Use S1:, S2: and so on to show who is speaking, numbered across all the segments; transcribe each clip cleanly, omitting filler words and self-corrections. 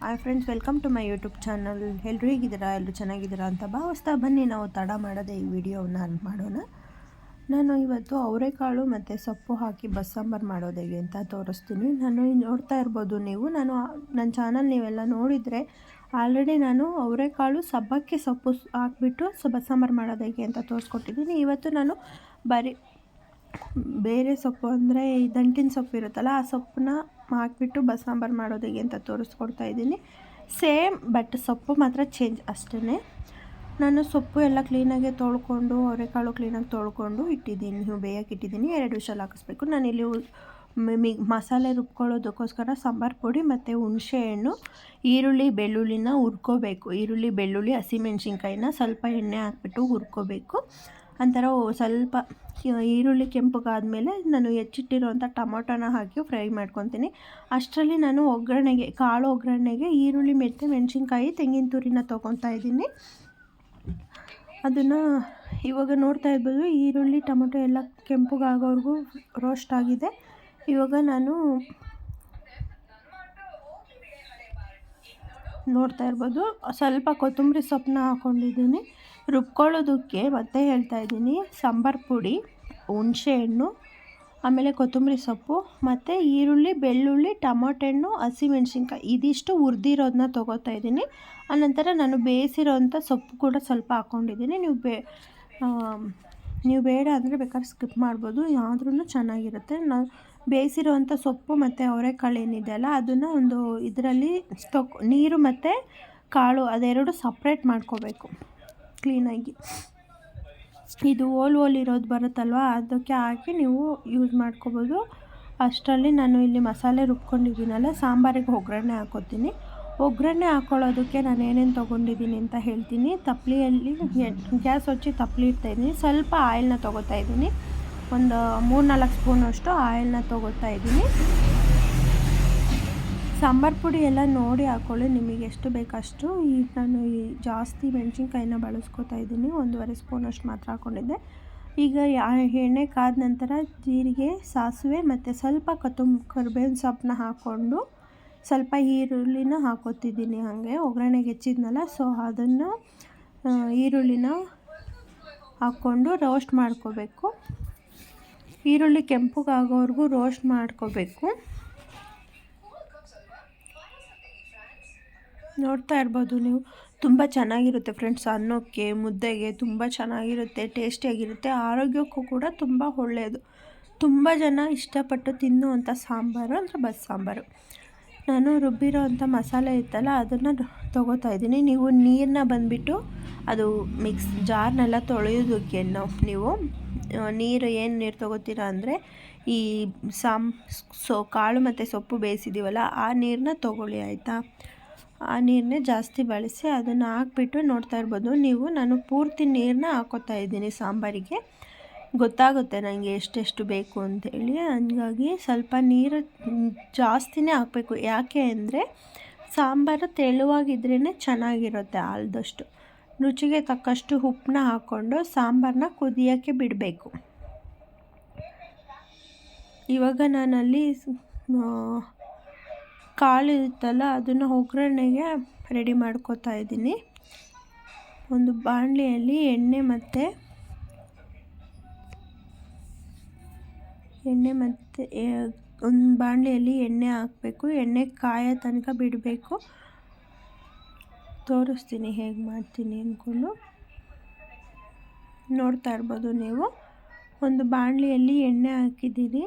S1: Hi friends, welcome to my YouTube channel. ಎಲ್ಲರೂ ಹೇಗಿದ್ದೀರಾ? ಎಲ್ಲರೂ ಚೆನ್ನಾಗಿದ್ದೀರಾ ಅಂತ ಭಾವಿಸ್ತಾ ಬನ್ನಿ ನಾವು ತಡ ಮಾಡದೆ ಈ ವಿಡಿಯೋನ ಮಾಡೋಣ. ನಾನು ಇವತ್ತು ಅವರೆಕಾಳು ಮತ್ತು ಸೊಪ್ಪು ಹಾಕಿ ಬಸ್ಸಾಂಬಾರು ಮಾಡೋದು ಹೇಗೆ ಅಂತ ತೋರಿಸ್ತೀನಿ. ನೋಡ್ತಾ ಇರ್ಬೋದು ನೀವು, ನನ್ನ ಚಾನಲ್ ನೀವೆಲ್ಲ ನೋಡಿದರೆ ಆಲ್ರೆಡಿ ನಾನು ಅವರೆಕಾಳು ಸಬ್ಬಕ್ಕಿ ಸೊಪ್ಪು ಹಾಕ್ಬಿಟ್ಟು ಬಸ್ಸಾಂಬಾರು ಮಾಡೋದು ಹೇಗೆ ಅಂತ ತೋರಿಸ್ಕೊಟ್ಟಿದ್ದೀನಿ. ಇವತ್ತು ನಾನು ಬೇರೆ ಸೊಪ್ಪು ಅಂದರೆ ಈ ದಂಟಿನ ಸೊಪ್ಪು ಇರುತ್ತಲ್ಲ, ಆ ಸೊಪ್ಪನ್ನ ಹಾಕ್ಬಿಟ್ಟು ಬಸ್ಸಾಂಬಾರು ಮಾಡೋದು ಹೇಗೆ ಅಂತ ತೋರಿಸ್ಕೊಡ್ತಾ ಇದ್ದೀನಿ. ಸೇಮ್, ಬಟ್ ಸೊಪ್ಪು ಮಾತ್ರ ಚೇಂಜ್ ಅಷ್ಟೇ. ನಾನು ಸೊಪ್ಪು ಎಲ್ಲ ಕ್ಲೀನಾಗಿ ತೊಳ್ಕೊಂಡು ಅವರೆಕಾಳು ಕ್ಲೀನಾಗಿ ತೊಳ್ಕೊಂಡು ಇಟ್ಟಿದ್ದೀನಿ, ಬೇಯಕ್ಕೆ ಇಟ್ಟಿದ್ದೀನಿ. 2 ವಿಷಲ್ ಹಾಕಿಸ್ಬೇಕು. ನಾನಿಲ್ಲಿ ಮಸಾಲೆ ರುಬ್ಕೊಳ್ಳೋದಕ್ಕೋಸ್ಕರ ಸಾಂಬಾರು ಪುಡಿ ಮತ್ತು ಹುಣಸೆಹಣ್ಣು, ಈರುಳ್ಳಿ ಬೆಳ್ಳುಳ್ಳಿನ ಹುರ್ಕೋಬೇಕು. ಈರುಳ್ಳಿ ಬೆಳ್ಳುಳ್ಳಿ ಹಸಿಮೆಣ್ಸಿನ್ಕಾಯಿನ ಸ್ವಲ್ಪ ಎಣ್ಣೆ ಹಾಕ್ಬಿಟ್ಟು ಹುರ್ಕೋಬೇಕು. ಒಂಥರ ಸ್ವಲ್ಪ ಈರುಳ್ಳಿ ಕೆಂಪಗಾದಮೇಲೆ ನಾನು ಹೆಚ್ಚಿಟ್ಟಿರೋಂಥ ಟೊಮೊಟೊನ ಹಾಕಿ ಫ್ರೈ ಮಾಡ್ಕೊತೀನಿ. ಅಷ್ಟರಲ್ಲಿ ನಾನು ಕಾಳು ಒಗ್ಗರಣೆಗೆ ಈರುಳ್ಳಿ ಮತ್ತು ಮೆಣಸಿನ್ಕಾಯಿ, ತೆಂಗಿನ ತುರಿನ ತೊಗೊತಾ ಇದ್ದೀನಿ. ಅದನ್ನು ಇವಾಗ ನೋಡ್ತಾ ಇರ್ಬೋದು, ಈರುಳ್ಳಿ ಟೊಮೊಟೊ ಎಲ್ಲ ಕೆಂಪಗಾಗೋವರೆಗೂ ರೋಸ್ಟ್ ಆಗಿದೆ. ಇವಾಗ ನಾನು ನೋಡ್ತಾ ಇರ್ಬೋದು, ಸ್ವಲ್ಪ ಕೊತ್ತಂಬರಿ ಸೊಪ್ಪನ್ನ ಹಾಕ್ಕೊಂಡಿದ್ದೀನಿ. ರುಬ್ಕೊಳ್ಳೋದಕ್ಕೆ ಮತ್ತೆ ಹೇಳ್ತಾ ಇದ್ದೀನಿ, ಸಾಂಬಾರು ಪುಡಿ, ಹುಣಸೆಹಣ್ಣು, ಆಮೇಲೆ ಕೊತ್ತಂಬರಿ ಸೊಪ್ಪು ಮತ್ತು ಈರುಳ್ಳಿ ಬೆಳ್ಳುಳ್ಳಿ ಟೊಮೊಟೊ ಹಣ್ಣು ಹಸಿಮೆಣ್ಸಿನ್ಕಾಯಿ ಇದಿಷ್ಟು ಹುರಿದಿರೋದನ್ನ ತೊಗೋತಾ ಇದ್ದೀನಿ. ಆನಂತರ ನಾನು ಬೇಯಿಸಿರೋಂಥ ಸೊಪ್ಪು ಕೂಡ ಸ್ವಲ್ಪ ಹಾಕ್ಕೊಂಡಿದ್ದೀನಿ. ನೀವು ಬೇಡ ಅಂದರೆ ಬೇಕಾದ್ರೆ ಸ್ಕಿಪ್ ಮಾಡ್ಬೋದು, ಆದ್ರೂ ಚೆನ್ನಾಗಿರುತ್ತೆ. ನಾನು ಬೇಯಿಸಿರೋವಂಥ ಸೊಪ್ಪು ಮತ್ತು ಅವರೆಕಾಳು ಏನಿದೆ ಅಲ್ಲ, ಅದನ್ನು ಒಂದು ಇದರಲ್ಲಿ ನೀರು ಮತ್ತು ಕಾಳು ಅದೆರಡು ಸಪ್ರೇಟ್ ಮಾಡ್ಕೋಬೇಕು ಕ್ಲೀನಾಗಿ. ಇದು ಓಲ್ ಇರೋದು ಬರುತ್ತಲ್ವ, ಅದಕ್ಕೆ ಹಾಕಿ ನೀವು ಯೂಸ್ ಮಾಡ್ಕೋಬೋದು. ಅಷ್ಟರಲ್ಲಿ ನಾನು ಇಲ್ಲಿ ಮಸಾಲೆ ರುಬ್ಕೊಂಡಿದ್ದೀನಲ್ಲ, ಸಾಂಬಾರಿಗೆ ಒಗ್ಗರಣೆ ಹಾಕೋತೀನಿ. ಒಗ್ಗರಣೆ ಹಾಕ್ಕೊಳ್ಳೋದಕ್ಕೆ ನಾನು ಏನೇನು ತೊಗೊಂಡಿದ್ದೀನಿ ಅಂತ ಹೇಳ್ತೀನಿ. ತಪ್ಪಲೆಯಲ್ಲಿ ಗ್ಯಾಸ್ ಹಚ್ಚಿ ತಪ್ಪಲೆ ಇಡ್ತಾಯಿದ್ದೀನಿ. ಸ್ವಲ್ಪ ಆಯಿಲ್ನ ತೊಗೋತಾ ಇದ್ದೀನಿ. ಒಂದು 3-4 ಸ್ಪೂನಷ್ಟು ಆಯಿಲ್ನ ತೊಗೋತಾ ಇದ್ದೀನಿ. ಸಾಂಬಾರು ಪುಡಿ ಎಲ್ಲ ನೋಡಿ ಹಾಕ್ಕೊಳ್ಳಿ, ನಿಮಗೆ ಎಷ್ಟು ಬೇಕಷ್ಟು. ನಾನು ಜಾಸ್ತಿ ಮೆಣಸಿನ್ಕಾಯಿನ ಬಳಸ್ಕೊತಾ ಇದ್ದೀನಿ. 1.5 ಸ್ಪೂನಷ್ಟು ಮಾತ್ರ ಹಾಕ್ಕೊಂಡಿದ್ದೆ. ಈಗ ಎಣ್ಣೆ ಕಾದ ನಂತರ ಜೀರಿಗೆ, ಸಾಸಿವೆ ಮತ್ತು ಸ್ವಲ್ಪ ಕರಿಬೇವಿನ ಸೊಪ್ಪನ್ನ ಹಾಕ್ಕೊಂಡು ಸ್ವಲ್ಪ ಈರುಳ್ಳಿನ ಹಾಕೋತಿದ್ದೀನಿ. ಹಾಗೆ ಒಗ್ಗರಣೆಗೆ ಹೆಚ್ಚಿದ್ನಲ್ಲ, ಸೊ ಅದನ್ನು ಈರುಳ್ಳಿನ ಹಾಕ್ಕೊಂಡು ರೋಸ್ಟ್ ಮಾಡ್ಕೋಬೇಕು. ಈರುಳ್ಳಿ ಕೆಂಪಗಾಗೋವರೆಗೂ ರೋಸ್ಟ್ ಮಾಡ್ಕೋಬೇಕು. ನೋಡ್ತಾ ಇರ್ಬೋದು ನೀವು, ತುಂಬ ಚೆನ್ನಾಗಿರುತ್ತೆ ಫ್ರೆಂಡ್ಸ್. ಅನ್ನಕ್ಕೆ, ಮುದ್ದೆಗೆ ತುಂಬ ಚೆನ್ನಾಗಿರುತ್ತೆ, ಟೇಸ್ಟಿಯಾಗಿರುತ್ತೆ. ಆರೋಗ್ಯಕ್ಕೂ ಕೂಡ ತುಂಬ ಒಳ್ಳೆಯದು. ತುಂಬ ಜನ ಇಷ್ಟಪಟ್ಟು ತಿನ್ನುವಂಥ ಸಾಂಬಾರು ಅಂದರೆ ಬಸ್ಸಾಂಬಾರು. ನಾನು ರುಬ್ಬಿರೋ ಅಂಥ ಮಸಾಲೆ ಇತ್ತಲ್ಲ, ಅದನ್ನು ತೊಗೋತಾ ಇದ್ದೀನಿ. ನೀವು ನೀರನ್ನ ಬಂದುಬಿಟ್ಟು ಅದು ಜಾರ್ನೆಲ್ಲ ತೊಳೆಯೋದಕ್ಕೆ ನೀವು ನೀರು ತೊಗೋತೀರಾ ಅಂದರೆ ಈ ಕಾಳು ಮತ್ತು ಸೊಪ್ಪು ಬೇಯಿಸಿದ್ದೀವಲ್ಲ, ಆ ನೀರನ್ನ ತೊಗೊಳ್ಳಿ, ಆಯಿತಾ? ಆ ನೀರನ್ನೇ ಜಾಸ್ತಿ ಬಳಸಿ ಅದನ್ನು ಹಾಕ್ಬಿಟ್ಟು ನೋಡ್ತಾ ಇರ್ಬೋದು ನೀವು, ನಾನು ಪೂರ್ತಿ ನೀರನ್ನ ಹಾಕೋತಾ ಇದ್ದೀನಿ ಸಾಂಬಾರಿಗೆ. ಗೊತ್ತಾಗುತ್ತೆ ನನಗೆ ಎಷ್ಟೆಷ್ಟು ಬೇಕು ಅಂಥೇಳಿ. ಹಂಗಾಗಿ ಸ್ವಲ್ಪ ನೀರು ಜಾಸ್ತಿನೇ ಹಾಕಬೇಕು. ಯಾಕೆ ಅಂದರೆ ಸಾಂಬಾರು ತೆಳುವಾಗಿದ್ರೇ ಚೆನ್ನಾಗಿರುತ್ತೆ. ಆಲ್ದಷ್ಟು ರುಚಿಗೆ ತಕ್ಕಷ್ಟು ಉಪ್ಪನ್ನ ಹಾಕ್ಕೊಂಡು ಸಾಂಬಾರನ್ನ ಕುದಿಯೋಕ್ಕೆ ಬಿಡಬೇಕು. ಇವಾಗ ನಾನಲ್ಲಿ ಕಾಳು ಇರುತ್ತಲ್ಲ, ಅದನ್ನು ಒಗ್ಗರಣೆಗೆ ರೆಡಿ ಮಾಡ್ಕೋತಾ ಇದ್ದೀನಿ. ಒಂದು ಬಾಣಲೆಯಲ್ಲಿ ಎಣ್ಣೆ ಮತ್ತು ಒಂದು ಬಾಣಲೆಯಲ್ಲಿ ಎಣ್ಣೆ ಹಾಕಬೇಕು. ಎಣ್ಣೆ ಕಾಯೋ ತನಕ ಬಿಡಬೇಕು. ತೋರಿಸ್ತೀನಿ ಹೇಗೆ ಮಾಡ್ತೀನಿ ಅಂದ್ಕೊಂಡು. ನೋಡ್ತಾ ಇರ್ಬೋದು ನೀವು, ಒಂದು ಬಾಣಲೆಯಲ್ಲಿ ಎಣ್ಣೆ ಹಾಕಿದ್ದೀನಿ.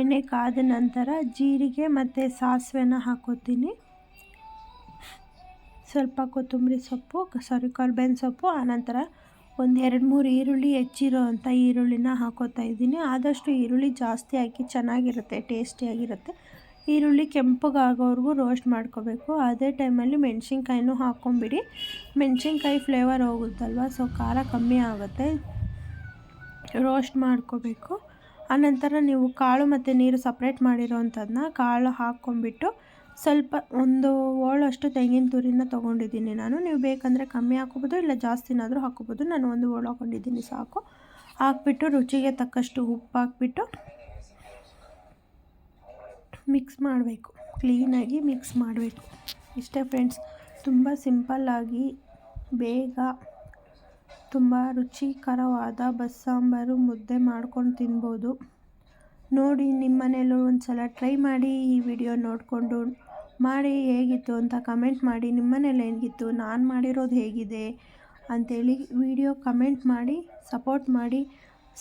S1: ಎಣ್ಣೆ ಕಾದ ನಂತರ ಜೀರಿಗೆ ಮತ್ತು ಸಾಸಿವೆನ ಹಾಕೋತೀನಿ. ಸ್ವಲ್ಪ ಕೊತ್ತಂಬರಿ ಸೊಪ್ಪು, ಕರಿಬೇವಿನ ಸೊಪ್ಪು, ಆನಂತರ ಒಂದು 2-3 ಈರುಳ್ಳಿ, ಹೆಚ್ಚಿರೋ ಅಂಥ ಈರುಳ್ಳಿನ ಹಾಕೋತಾ ಇದ್ದೀನಿ. ಆದಷ್ಟು ಈರುಳ್ಳಿ ಜಾಸ್ತಿ ಹಾಕಿ, ಚೆನ್ನಾಗಿರುತ್ತೆ, ಟೇಸ್ಟಿಯಾಗಿರುತ್ತೆ. ಈರುಳ್ಳಿ ಕೆಂಪಗಾಗೋವರೆಗೂ ರೋಸ್ಟ್ ಮಾಡ್ಕೋಬೇಕು. ಅದೇ ಟೈಮಲ್ಲಿ ಮೆಣಸಿನ್ಕಾಯಿನೂ ಹಾಕ್ಕೊಂಬಿಡಿ. ಮೆಣಸಿನ್ಕಾಯಿ ಫ್ಲೇವರ್ ಹೋಗುತ್ತಲ್ವ, ಸೊ ಖಾರ ಕಮ್ಮಿ ಆಗುತ್ತೆ. ರೋಸ್ಟ್ ಮಾಡ್ಕೋಬೇಕು. ಆನಂತರ ನೀವು ಕಾಳು ಮತ್ತು ನೀರು ಸಪ್ರೇಟ್ ಮಾಡಿರೋ ಅಂಥದ್ದನ್ನ ಕಾಳು ಹಾಕ್ಕೊಂಬಿಟ್ಟು ಸ್ವಲ್ಪ ಒಂದು ಹೋಳಷ್ಟು ತೆಂಗಿನ ತುರಿನ ತೊಗೊಂಡಿದ್ದೀನಿ ನಾನು. ನೀವು ಬೇಕಂದರೆ ಕಮ್ಮಿ ಹಾಕ್ಕೋಬೋದು, ಇಲ್ಲ ಜಾಸ್ತಿನಾದರೂ ಹಾಕ್ಕೋಬೋದು. ನಾನು ಒಂದು ಹೋಳು ಹಾಕ್ಕೊಂಡಿದ್ದೀನಿ, ಸಾಕು. ಹಾಕ್ಬಿಟ್ಟು ರುಚಿಗೆ ತಕ್ಕಷ್ಟು ಉಪ್ಪು ಹಾಕ್ಬಿಟ್ಟು ಮಿಕ್ಸ್ ಮಾಡಬೇಕು ಕ್ಲೀನಾಗಿ ಮಿಕ್ಸ್ ಮಾಡಬೇಕು. ಇಷ್ಟೇ ಫ್ರೆಂಡ್ಸ್, ತುಂಬ ಸಿಂಪಲ್ಲಾಗಿ ಬೇಗ ತುಂಬ ರುಚಿಕರವಾದ ಬಸ್ಸಾಂಬಾರು ಮುದ್ದೆ ಮಾಡ್ಕೊಂಡು ತಿನ್ಬೋದು. ನೋಡಿ ನಿಮ್ಮ ಮನೇಲೂ ಒಂದು ಸಲ ಟ್ರೈ ಮಾಡಿ. ಈ ವಿಡಿಯೋ ನೋಡಿಕೊಂಡು ಮಾಡಿ ಹೇಗಿತ್ತು ಅಂತ ಕಮೆಂಟ್ ಮಾಡಿ. ನಿಮ್ಮ ಮನೇಲಿ ಹೇಗಿತ್ತು, ನಾನು ಮಾಡಿರೋದು ಹೇಗಿದೆ ಅಂಥೇಳಿ ವಿಡಿಯೋ ಕಮೆಂಟ್ ಮಾಡಿ ಸಪೋರ್ಟ್ ಮಾಡಿ.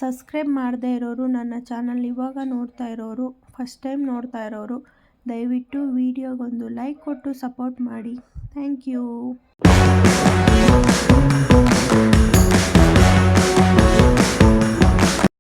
S1: ಸಬ್ಸ್ಕ್ರೈಬ್ ಮಾಡದೇ ಇರೋರು, ನನ್ನ ಚಾನಲ್ ಇವಾಗ ನೋಡ್ತಾ ಇರೋರು, ಫಸ್ಟ್ ಟೈಮ್ ನೋಡ್ತಾ ಇರೋರು, ದಯವಿಟ್ಟು ವಿಡಿಯೋಗೊಂದು ಲೈಕ್ ಕೊಟ್ಟು ಸಪೋರ್ಟ್ ಮಾಡಿ. Thank you.